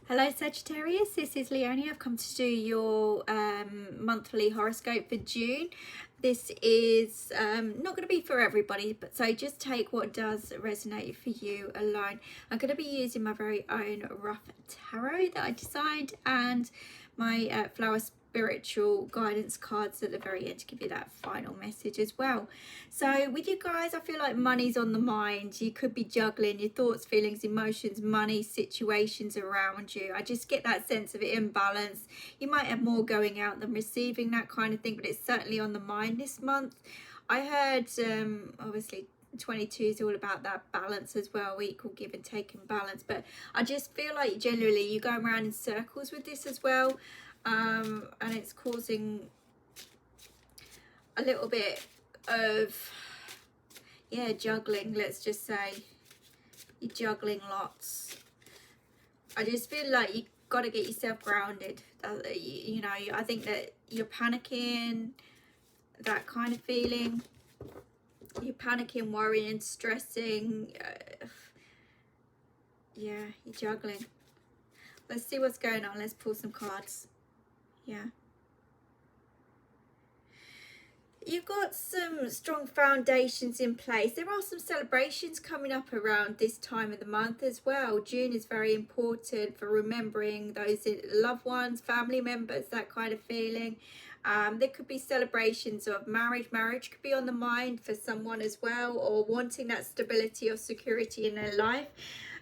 Hello Sagittarius, this is Leone. I've come to do your monthly horoscope for June. This is not going to be for everybody, but so just take what does resonate for you alone. I'm going to be using my very own Ruff tarot that I designed and my flower spiritual guidance cards at the very end to give you that final message as well. So with you guys, I feel like money's on the mind. You could be juggling your thoughts, feelings, emotions, money, situations around you. I just get that sense of imbalance. You might have more going out than receiving, that kind of thing, but it's certainly on the mind this month. I heard obviously 22 is all about that balance as well, equal give and take and balance, but I just feel like generally you go around in circles with this as well, and it's causing a little bit of juggling. Let's just say you're juggling lots. I just feel like you got to get yourself grounded. You know, I think that you're panicking, that kind of feeling. You're panicking, worrying, stressing. Yeah, you're juggling. Let's see what's going on. Let's pull some cards. Yeah. You've got some strong foundations in place. There are some celebrations coming up around this time of the month as well. June is very important for remembering those loved ones, family members, that kind of feeling. There could be celebrations of marriage. Marriage could be on the mind for someone as well, or wanting that stability or security in their life.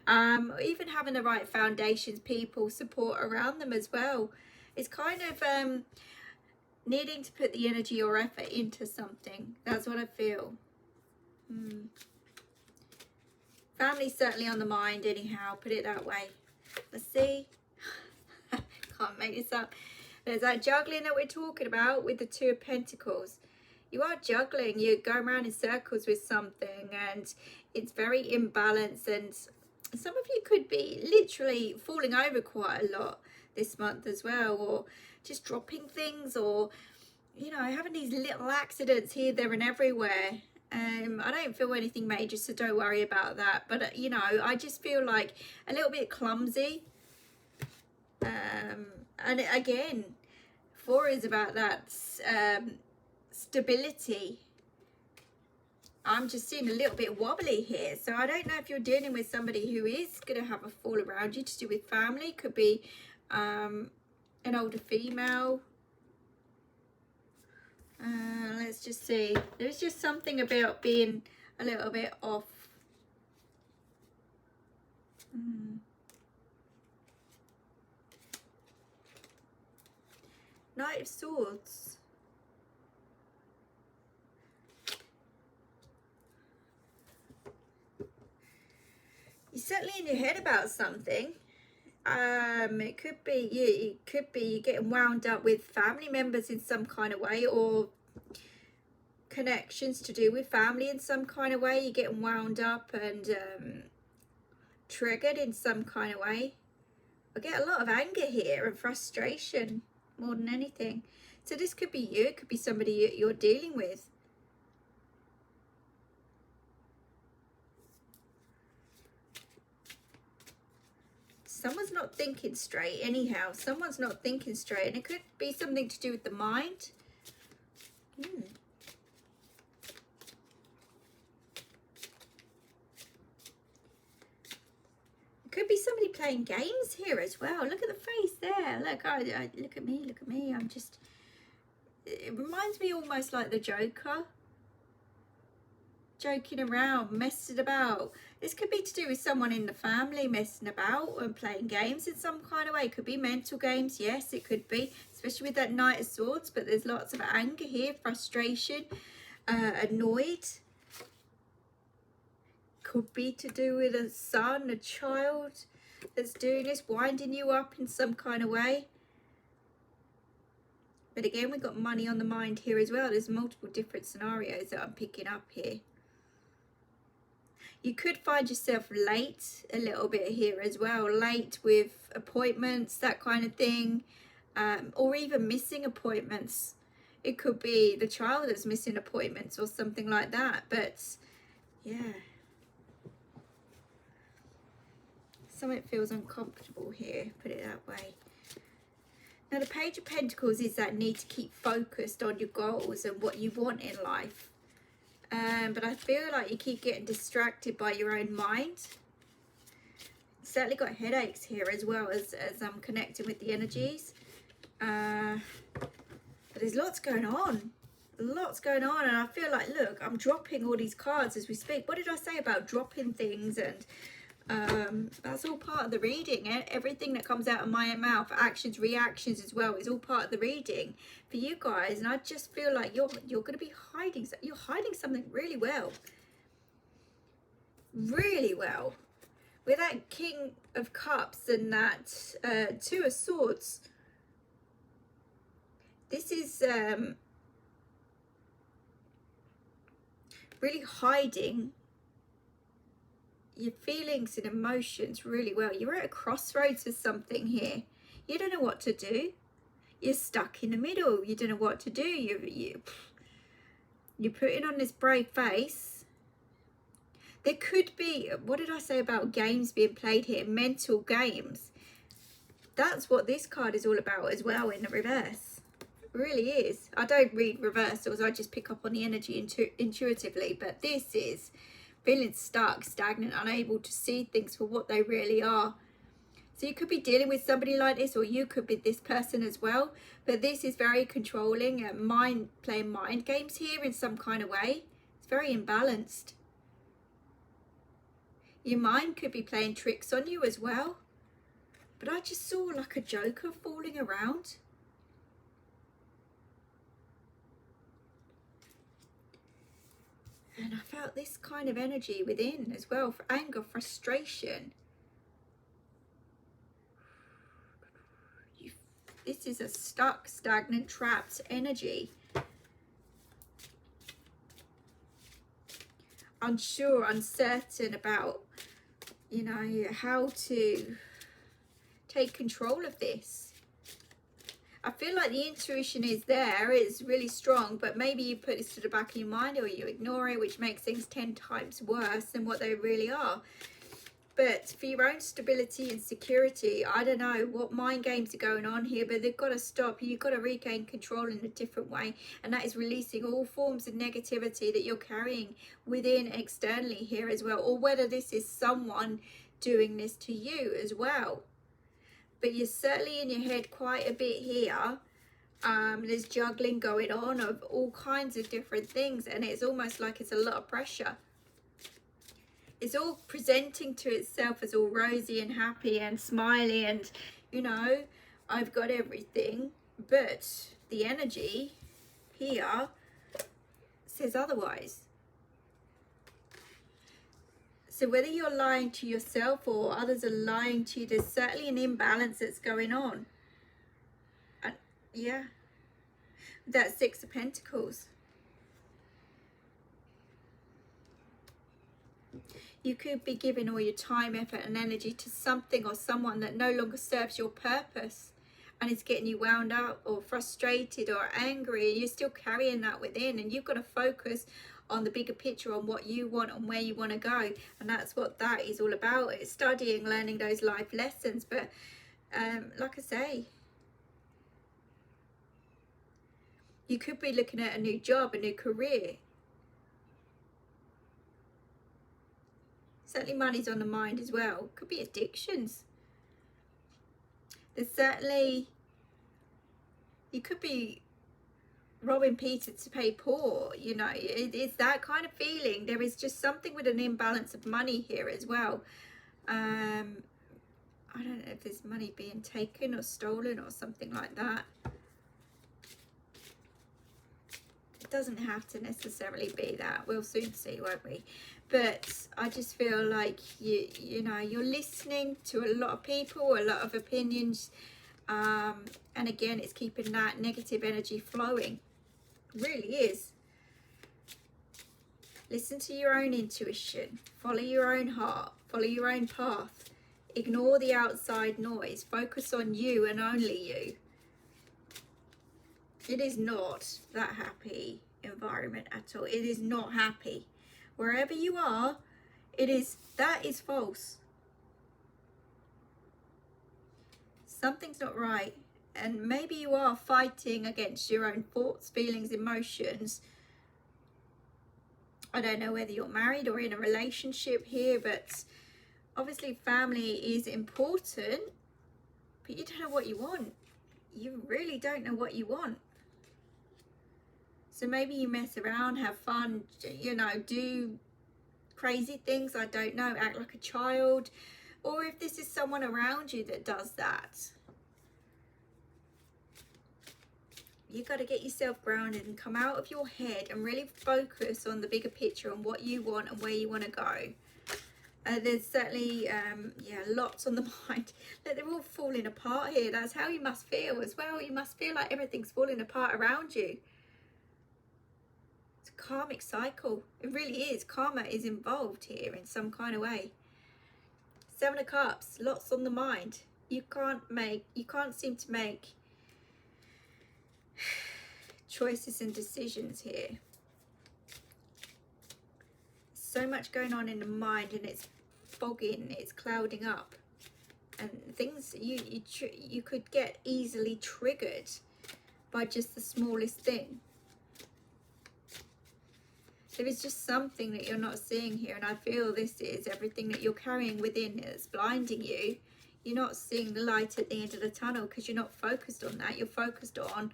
Even having the right foundations, people, support around them as well. It's kind of needing to put the energy or effort into something. That's what I feel. Family's certainly on the mind anyhow, put it that way. Let's see. Can't make this up. There's that juggling that we're talking about with the Two of Pentacles. You are juggling. You go around in circles with something and it's very imbalanced, and some of you could be literally falling over quite a lot this month as well, or just dropping things, or you know, having these little accidents here, there and everywhere. I don't feel anything major, so don't worry about that, but you know, I just feel like a little bit clumsy. And again, 4 is about that stability. I'm just seeing a little bit wobbly here, so I don't know if you're dealing with somebody who is going to have a fall around you to do with family. Could be an older female. Let's just see. There's just something about being a little bit off. Knight of Swords. You're certainly in your head about something. It could be you're getting wound up with family members in some kind of way, or connections to do with family in some kind of way. You're getting wound up and triggered in some kind of way. I get a lot of anger here and frustration more than anything. So this could be you, it could be somebody you're dealing with. Someone's not thinking straight anyhow. Someone's not thinking straight, and it could be something to do with the mind. It could be somebody playing games here as well. Look at the face there. Look, look at me, look at me. I'm just, it reminds me almost like the Joker. Joking around, messing about. This could be to do with someone in the family messing about and playing games in some kind of way. It could be mental games, yes, it could be, especially with that Knight of Swords, but there's lots of anger here, frustration, annoyed. Could be to do with a son, a child that's doing this, winding you up in some kind of way. But again, we've got money on the mind here as well. There's multiple different scenarios that I'm picking up here. You could find yourself late a little bit here as well. Late with appointments, that kind of thing. Or even missing appointments. It could be the child that's missing appointments or something like that. But, yeah. Something feels uncomfortable here, put it that way. Now the Page of Pentacles is that need to keep focused on your goals and what you want in life. But I feel like you keep getting distracted by your own mind. Certainly got headaches here as well as I'm connecting with the energies. But there's lots going on. Lots going on, and I feel like, look, I'm dropping all these cards as we speak. What did I say about dropping things? And that's all part of the reading. Everything that comes out of my mouth, actions, reactions as well, is all part of the reading for you guys. And I just feel like you're going to be hiding. You're hiding something really well. Really well. With that King of Cups and that Two of Swords. This is really hiding your feelings and emotions really well. You're at a crossroads with something here. You don't know what to do. You're stuck in the middle. You don't know what to do. You're putting on this brave face. There could be, what did I say about games being played here? Mental games. That's what this card is all about as well in the reverse. It really is. I don't read reversals. I just pick up on the energy intuitively. But this is feeling stuck, stagnant, unable to see things for what they really are. So you could be dealing with somebody like this, or you could be this person as well. But this is very controlling and playing mind games here in some kind of way. It's very imbalanced. Your mind could be playing tricks on you as well. But I just saw like a joker falling around. And I felt this kind of energy within as well, for anger, frustration. This is a stuck, stagnant, trapped energy. Unsure, uncertain about, you know, how to take control of this. I feel like the intuition is there, it's really strong, but maybe you put this to the back of your mind or you ignore it, which makes things 10 times worse than what they really are. But for your own stability and security, I don't know what mind games are going on here, but they've got to stop. You've got to regain control in a different way, and that is releasing all forms of negativity that you're carrying within externally here as well, or whether this is someone doing this to you as well. But you're certainly in your head quite a bit here. There's juggling going on of all kinds of different things, and it's almost like it's a lot of pressure. It's all presenting to itself as all rosy and happy and smiley and, you know, I've got everything. But the energy here says otherwise. So whether you're lying to yourself or others are lying to you, there's certainly an imbalance that's going on. And yeah, that Six of Pentacles. You could be giving all your time, effort and energy to something or someone that no longer serves your purpose and it's getting you wound up or frustrated or angry. You're still carrying that within, and you've got to focus on the bigger picture, on what you want and where you want to go. And that's what that is all about. It's studying, learning those life lessons. But like I say, you could be looking at a new job, a new career. Certainly money's on the mind as well. Could be addictions. There's certainly, you could be robbing Peter to pay Paul, you know, it's that kind of feeling. There is just something with an imbalance of money here as well. I don't know if there's money being taken or stolen or something like that. It doesn't have to necessarily be that. We'll soon see, won't we? But I just feel like you know, you're listening to a lot of people, a lot of opinions, and again, it's keeping that negative energy flowing. It really is. Listen to your own intuition, follow your own heart, follow your own path, ignore the outside noise, focus on you and only you. It is not that happy environment at all. It is not happy. Wherever you are, that is false. Something's not right. And maybe you are fighting against your own thoughts, feelings, emotions. I don't know whether you're married or in a relationship here, but obviously family is important, but you don't know what you want. You really don't know what you want. So maybe you mess around, have fun, you know, do crazy things, I don't know, act like a child. Or if this is someone around you that does that, you got to get yourself grounded and come out of your head and really focus on the bigger picture, on what you want and where you want to go. There's certainly, yeah, lots on the mind. They're all falling apart here. That's how you must feel as well. You must feel like everything's falling apart around you. It's a karmic cycle. It really is. Karma is involved here in some kind of way. 7 of Cups, lots on the mind. You can't seem to make choices and decisions here. So much going on in the mind, and it's fogging, it's clouding up, and things you could get easily triggered by just the smallest thing. There is just something that you're not seeing here, and I feel this is everything that you're carrying within that's blinding you. You're not seeing the light at the end of the tunnel because you're not focused on that. You're focused on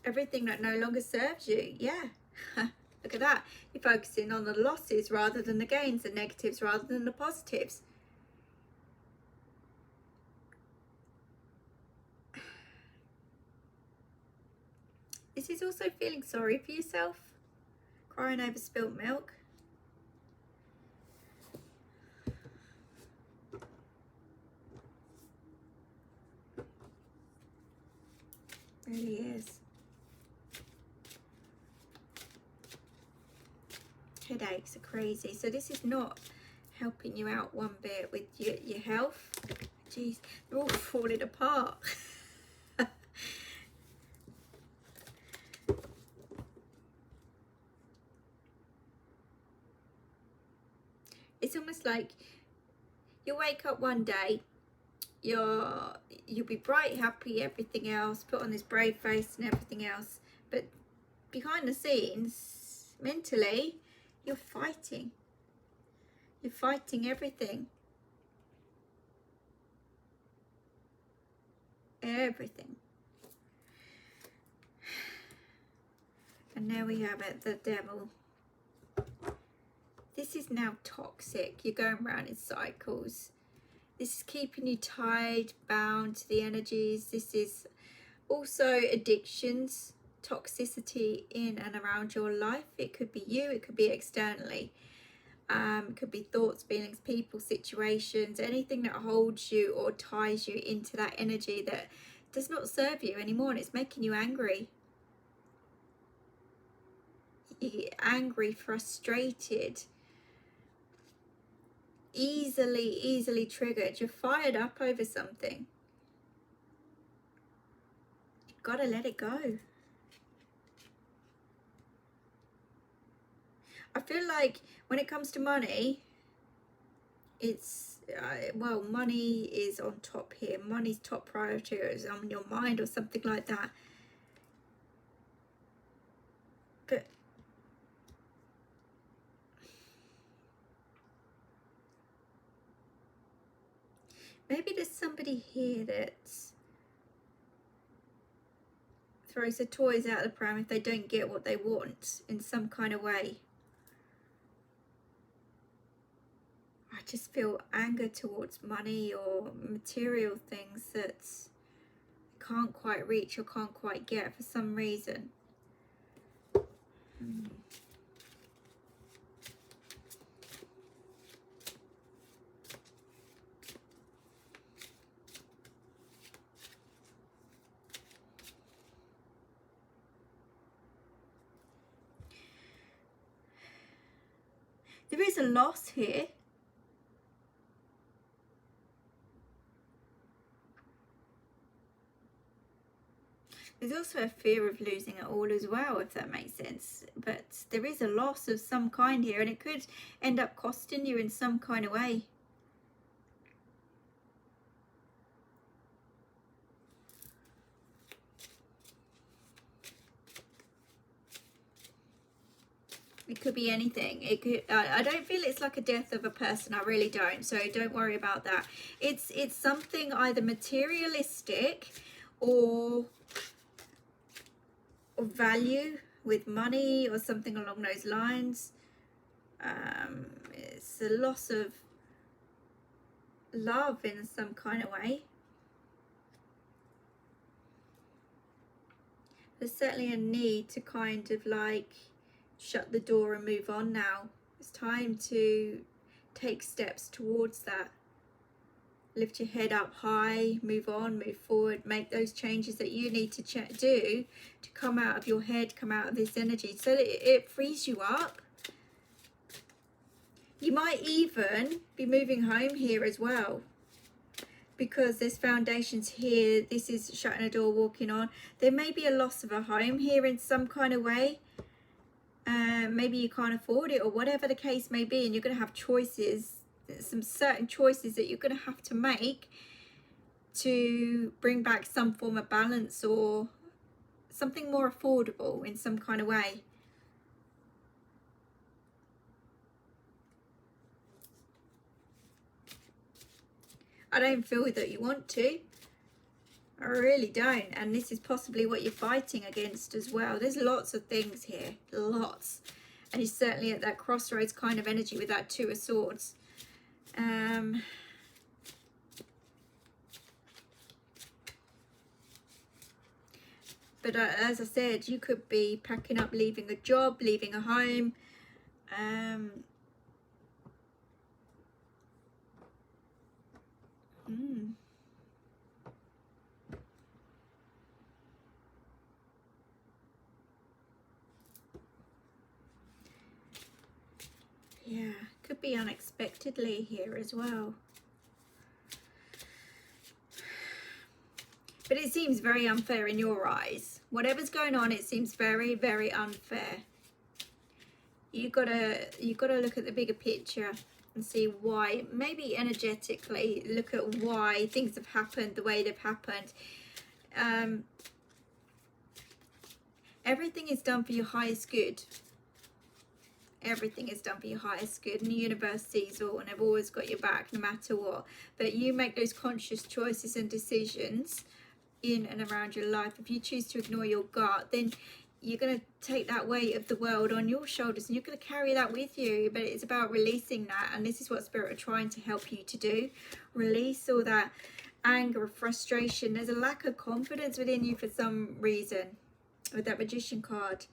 everything that no longer serves you. Yeah. Look at that. You're focusing on the losses rather than the gains, the negatives rather than the positives. This is also feeling sorry for yourself, crying over spilt milk. Really is. Headaches are crazy. So this is not helping you out one bit with your health. Jeez, they're all falling apart. It's almost like you wake up one day, you'll be bright, happy, everything else, put on this brave face and everything else, but behind the scenes, mentally, you're fighting everything, and there we have it, the devil. This is now toxic. You're going around in cycles. This is keeping you tied, bound to the energies. This is also addictions, toxicity in and around your life. It could be you, it could be externally. It could be thoughts, feelings, people, situations, anything that holds you or ties you into that energy that does not serve you anymore, and it's making you angry. You're angry, frustrated, easily triggered. You're fired up over something. You've got to let it go. I feel like when it comes to money, it's well, money is on top here. Money's top priority, or is on your mind or something like that. But maybe there's somebody here that throws the toys out of the pram if they don't get what they want in some kind of way. I just feel anger towards money or material things that I can't quite reach or can't quite get for some reason. There is a loss here. There's also a fear of losing it all as well, if that makes sense. But there is a loss of some kind here, and it could end up costing you in some kind of way. It could be anything. It could. I don't feel it's like a death of a person. I really don't. So don't worry about that. It's something either materialistic or value with money or something along those lines. It's a loss of love in some kind of way. There's certainly a need to kind of like shut the door and move on now. It's time to take steps towards that. Lift your head up high, move on, move forward, make those changes that you need to do to come out of your head, come out of this energy so that it frees you up. You might even be moving home here as well, because there's foundations here. This is shutting a door, walking on. There may be a loss of a home here in some kind of way. Maybe you can't afford it or whatever the case may be, and you're going to have choices, some certain choices that you're going to have to make to bring back some form of balance or something more affordable in some kind of way. I don't feel that you want to. I really don't. And this is possibly what you're fighting against as well. There's lots of things here. Lots. And you're certainly at that crossroads kind of energy with that Two of Swords. But as I said, you could be packing up, leaving a job, leaving a home. Yeah, could be unexpectedly here as well. But it seems very unfair in your eyes. Whatever's going on, it seems very, very unfair. You gotta look at the bigger picture and see why. Maybe energetically look at why things have happened the way they've happened. Everything is done for your highest good. Everything is done for your highest good, and the universe sees all, and they've always got your back no matter what. But you make those conscious choices and decisions in and around your life. If you choose to ignore your gut, then you're going to take that weight of the world on your shoulders, and you're going to carry that with you. But it's about releasing that, and this is what Spirit are trying to help you to do. Release all that anger, frustration. There's a lack of confidence within you for some reason with that Magician card.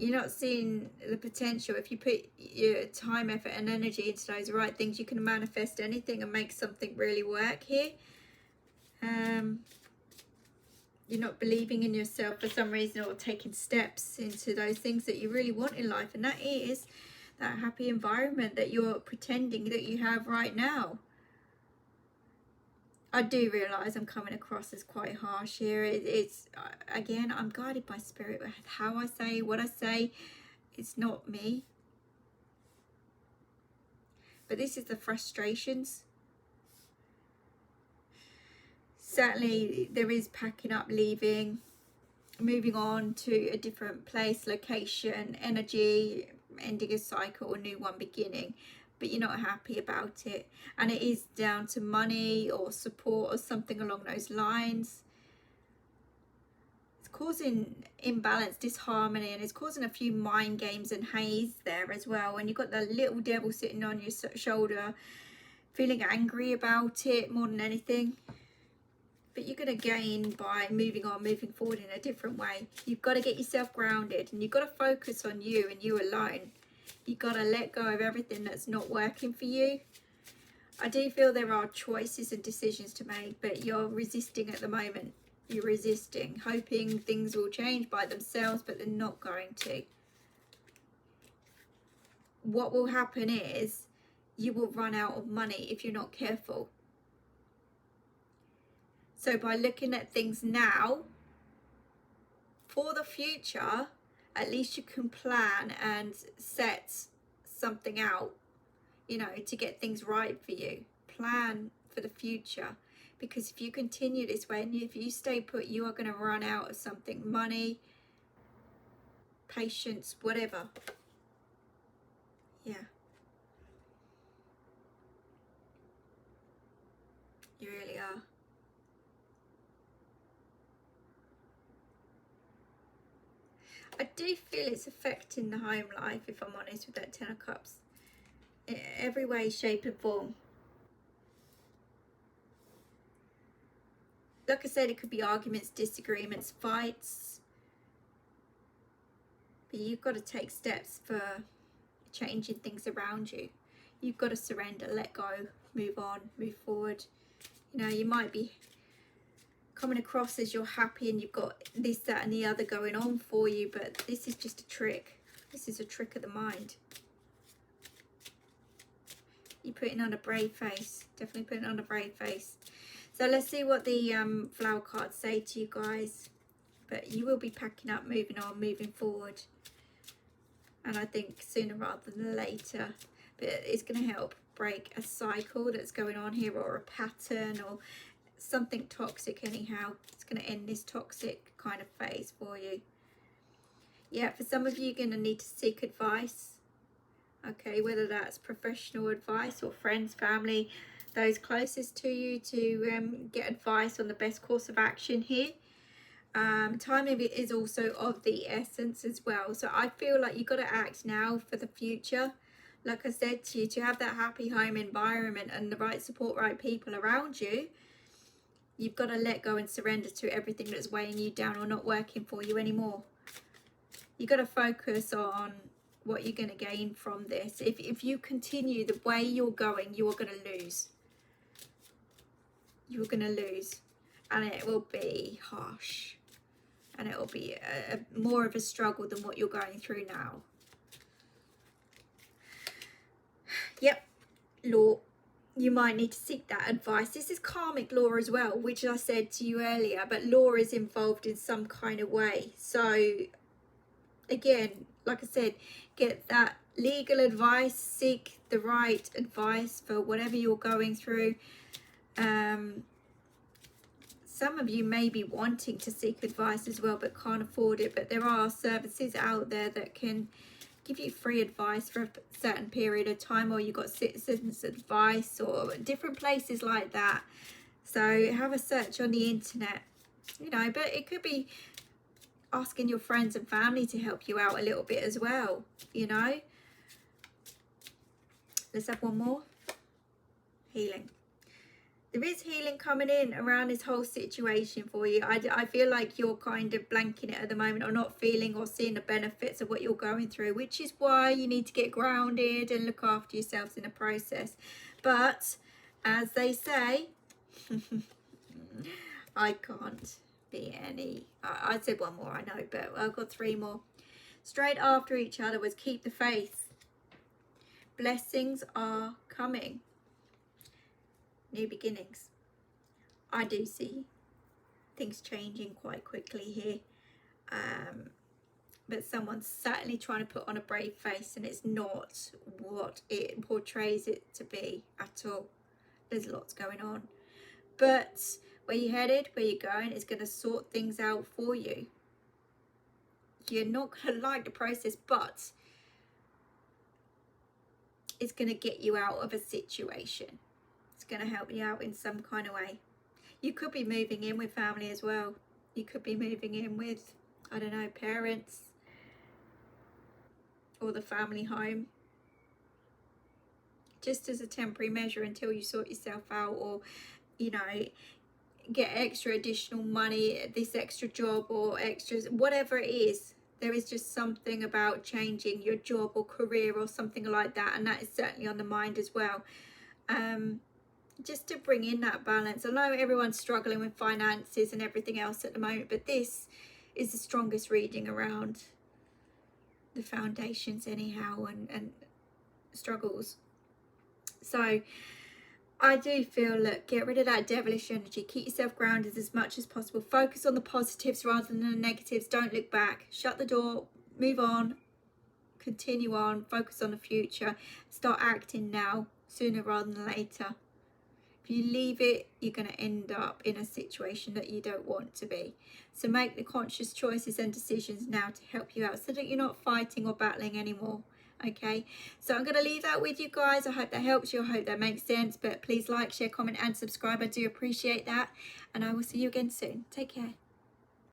You're not seeing the potential. If you put your time, effort and energy into those right things, you can manifest anything and make something really work here. You're not believing in yourself for some reason, or taking steps into those things that you really want in life. And that is that happy environment that you're pretending that you have right now. I do realise I'm coming across as quite harsh here. It's again, I'm guided by Spirit. How I say, what I say, it's not me. But this is the frustrations. Certainly there is packing up, leaving, moving on to a different place, location, energy, ending a cycle, a new one beginning. But you're not happy about it, and it is down to money or support or something along those lines. It's causing imbalance, disharmony, and it's causing a few mind games and haze there as well. And you've got the little devil sitting on your shoulder, feeling angry about it more than anything. But you're going to gain by moving on, moving forward in a different way. You've got to get yourself grounded, and you've got to focus on you and you alone. You've got to let go of everything that's not working for you. I do feel there are choices and decisions to make, but you're resisting at the moment. You're resisting, hoping things will change by themselves, but they're not going to. What will happen is you will run out of money if you're not careful. So by looking at things now, for the future, at least you can plan and set something out, you know, to get things right for you. Plan for the future, because if you continue this way and if you stay put, you are going to run out of something. Money, patience, whatever. Yeah. You really are. I do feel it's affecting the home life, if I'm honest, with that Ten of Cups. In every way, shape and form. Like I said, it could be arguments, disagreements, fights. But you've got to take steps for changing things around you. You've got to surrender, let go, move on, move forward. You know, you might be coming across as you're happy and you've got this, that and the other going on for you, but this is just a trick. This is a trick of the mind. You're putting on a brave face. Definitely putting on a brave face. So let's see what the flower cards say to you guys. But you will be packing up, moving on, moving forward. And I think sooner rather than later. But it's going to help break a cycle that's going on here, or a pattern, or something toxic anyhow. It's going to end this toxic kind of phase for you. Yeah, for some of you, you're going to need to seek advice. Okay, whether that's professional advice or friends, family, those closest to you, to get advice on the best course of action here. Timing is also of the essence as well. So I feel like you've got to act now for the future. Like I said to you, to have that happy home environment and the right support, right people around you, you've got to let go and surrender to everything that's weighing you down or not working for you anymore. You've got to focus on what you're going to gain from this. If you continue the way you're going, you are going to lose. You're going to lose. And it will be harsh. And it will be more of a struggle than what you're going through now. Yep, law. You might need to seek that advice. This is karmic law as well, which I said to you earlier. But law is involved in some kind of way. So, again, like I said, get that legal advice. Seek the right advice for whatever you're going through. Some of you may be wanting to seek advice as well, but can't afford it. But there are services out there that can give you free advice for a certain period of time, or you've got citizens advice or different places like that. So have a search on the internet, you know, but it could be asking your friends and family to help you out a little bit as well, you know. Let's have one more. Healing. There is healing coming in around this whole situation for you. I feel like you're kind of blanking it at the moment, or not feeling or seeing the benefits of what you're going through, which is why you need to get grounded and look after yourselves in the process. But as they say, I can't be any. I said one more, I know, but I've got three more. Straight after each other was keep the faith. Blessings are coming. New beginnings. I do see things changing quite quickly here, but someone's certainly trying to put on a brave face, and it's not what it portrays it to be at all. There's lots going on, but where you're headed, where you're going, is going to sort things out for you. You're not going to like the process, but it's going to get you out of a situation. Going to help you out in some kind of way. You could be moving in with family as well. You could be moving in with, I don't know, parents, or the family home, just as a temporary measure until you sort yourself out, or, you know, get extra additional money, this extra job, or extras, whatever it is. There is just something about changing your job or career or something like that, and that is certainly on the mind as well. Just to bring in that balance. I know everyone's struggling with finances and everything else at the moment, but this is the strongest reading around the foundations anyhow, and struggles. So I do feel, look, get rid of that devilish energy. Keep yourself grounded as much as possible. Focus on the positives rather than the negatives. Don't look back. Shut the door. Move on. Continue on. Focus on the future. Start acting now, sooner rather than later. If you leave it, you're going to end up in a situation that you don't want to be. So make the conscious choices and decisions now to help you out, so that you're not fighting or battling anymore, Okay, so I'm going to leave that with you guys. I hope that helps you. I hope that makes sense. But please like, share, comment and subscribe. I do appreciate that. And I will see you again soon. Take care.